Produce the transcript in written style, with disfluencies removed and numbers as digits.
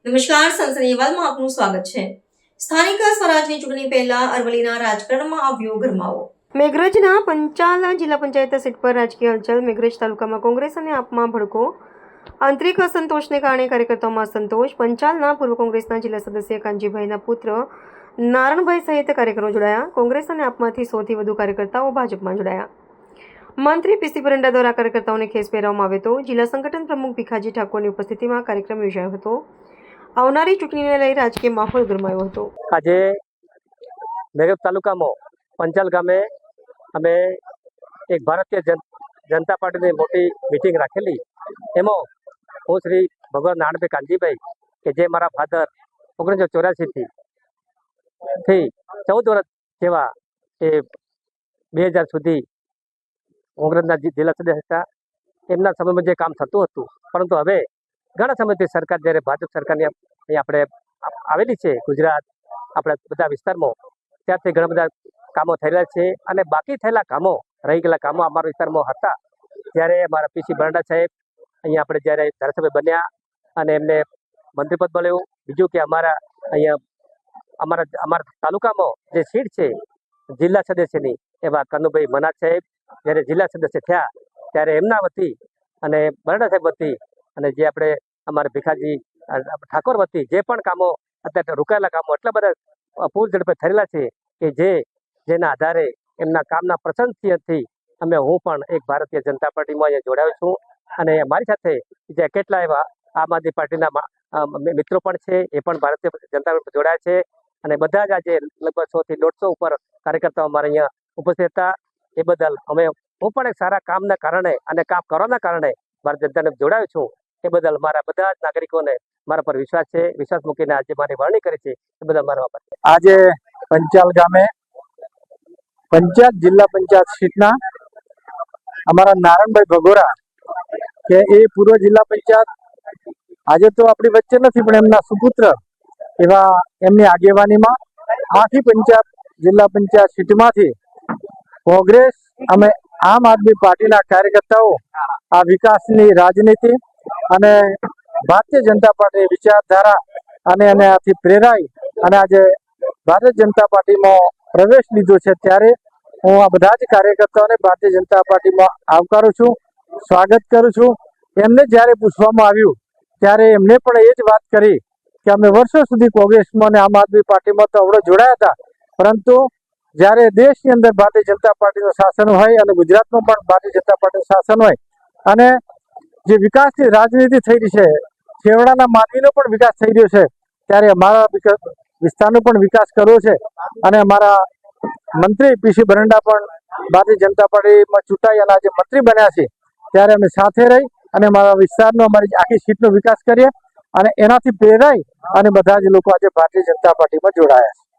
નમસ્કાર, સનસની અહેવાલમાં આપનું સ્વાગત છે। સ્થાનિક સ્વરાજની ચૂંટણી પહેલા અરવલ્લીના રાજકારણમાં આવ્યો ગરમાવો। મેઘરજના પંચાલ જિલ્લા પંચાયત સીટ પર રાજકીય હલચલ। મેઘરજ તાલુકામાં કોંગ્રેસ અને આપમાં ભડકો। આંતરિક અસંતોષને કારણે કાર્યકર્તાઓમાં અસંતોષ। પંચાલના પૂર્વ કોંગ્રેસના જિલ્લા સદસ્ય કાનજીભાઈના પુત્ર નારણભાઈ સહિત કાર્યકરો જોડાયા। કોંગ્રેસ અને આપમાંથી 100થી વધુ કાર્યકર્તાઓ ભાજપમાં જોડાયા। મંત્રી પીસી બરંડા દ્વારા કાર્યકર્તાઓને ખેસ પહેરાવવામાં આવ્યો હતો। જિલ્લા સંગઠન પ્રમુખ ભીખાજી ઠાકોરની ઉપસ્થિતિમાં કાર્યક્રમ યોજાયો હતો। આવનારી ચૂંટણીને લઈ રાજકીય માહોલ ગરમાયો હતો। આજે મેઘરજ તાલુકામાં પંચાલ ગામે અમે એક ભારતીય જનતા પાર્ટીની મોટી મીટિંગ રાખેલી। એમાં હું શ્રી ભગવાન નારણભાઈ કાનજીભાઈ કે જે મારા ફાધર 1984થી 14 વર્ષ જેવા એ 2000 સુધી કોંગ્રેસના જિલ્લા સદસ્ય હતા। એમના સમયમાં જે કામ થતું હતું, પરંતુ હવે ઘણા સમયથી સરકાર જ્યારે ભાજપ સરકારની અહીંયા આપણે આવેલી છે ગુજરાત આપણા બધા વિસ્તારમાં, ત્યારથી ઘણા બધા કામો થયેલા છે અને બાકી થયેલા કામો રહી ગયેલા કામો અમારા વિસ્તારમાં હતા। જ્યારે અમારા પીસી બરંડા સાહેબ અહીંયા આપણે જ્યારે ધારાસભ્ય બન્યા અને એમને મંત્રીપદ મળ્યું। બીજું કે અમારા અહીંયા અમારા તાલુકામાં જે સીટ છે જિલ્લા સદસ્યની, એવા કનુભાઈ મનાજ સાહેબ જ્યારે જિલ્લા સદસ્ય થયા ત્યારે એમના વતી અને બરંડા સાહેબ વતી અને જે આપણે અમારા ભીખાજી ઠાકોર વતી જે પણ કામો અત્યારે રોકાયેલા કામો એટલા બધા પૂર ઝડપે થયેલા છે કે જેના આધારે એમના કામના પ્રશંસનથી હું પણ એક ભારતીય જનતા પાર્ટીમાં અહીંયા જોડાયો છું અને મારી સાથે જે કેટલા એવા આમ આદમી પાર્ટીના મિત્રો પણ છે, એ પણ ભારતીય જનતા પાર્ટી જોડાયા છે અને બધા જ આજે લગભગ 100 થી 150 ઉપર કાર્યકર્તાઓ અમારે અહીંયા ઉપસ્થિત હતા। એ બદલ હું પણ એક સારા કામના કારણે અને કામ કરવાના કારણે ભારતીય જનતાને જોડાયો છું। એ બદલ મારા બધા જ નાગરિકોને મારા પર વિશ્વાસ છે। વિશ્વાસ મૂકીને આજે મારી વરણી કરી છે, એ બદલ મારો આભાર છે। આજે પંચાલ ગામે પંચાયત જિલ્લા પંચાયત સીટના અમારા નારણભાઈ ભગોરા કે એ પૂર્વ જિલ્લા પંચાયત આજે તો આપણી વચ્ચે નથી, પણ એમના સુપુત્ર એવા એમની આગેવાનીમાં આખી પંચાયત જિલ્લા પંચાયત સીટમાંથી કોંગ્રેસ અને આમ આદમી પાર્ટીના કાર્યકર્તાઓ આ વિકાસની રાજનીતિ અને ભારતીય જનતા પાર્ટી વિચારધારા અને એનાથી પ્રેરાઈ અને આજે ભારતીય જનતા પાર્ટીમાં પ્રવેશ લીધો છે। ત્યારે હું આ બધા જ કાર્યકર્તાઓને ભારતીય જનતા પાર્ટીમાં આવકારું છું, સ્વાગત કરું છું। એમને જ્યારે પૂછવામાં આવ્યું ત્યારે એમને પણ એ જ વાત કરી કે અમે વર્ષો સુધી કોંગ્રેસમાં અને આમ આદમી પાર્ટીમાં તો અવળો જોડાયા હતા, પરંતુ જ્યારે દેશની અંદર ભારતીય જનતા પાર્ટીનું શાસન હોય અને ગુજરાતમાં પણ ભારતીય જનતા પાર્ટીનું શાસન હોય અને જે વિકાસની રાજનીતિ થઈ રહી છે, છેવાડાના માનવીનો પણ વિકાસ થઈ રહ્યો છે, ત્યારે અમારા વિસ્તારનો પણ વિકાસ કરવો છે અને અમારા મંત્રી પીસી બરંડા પણ ભારતીય જનતા પાર્ટીમાં ચૂંટાઈ અને આજે મંત્રી બન્યા છે, ત્યારે અમે સાથે રહી અને અમારા વિસ્તારનો અમારી આખી સીટનો વિકાસ કરીએ અને એનાથી પ્રેરાઈ અને બધા જ લોકો આજે ભારતીય જનતા પાર્ટીમાં જોડાયા છે।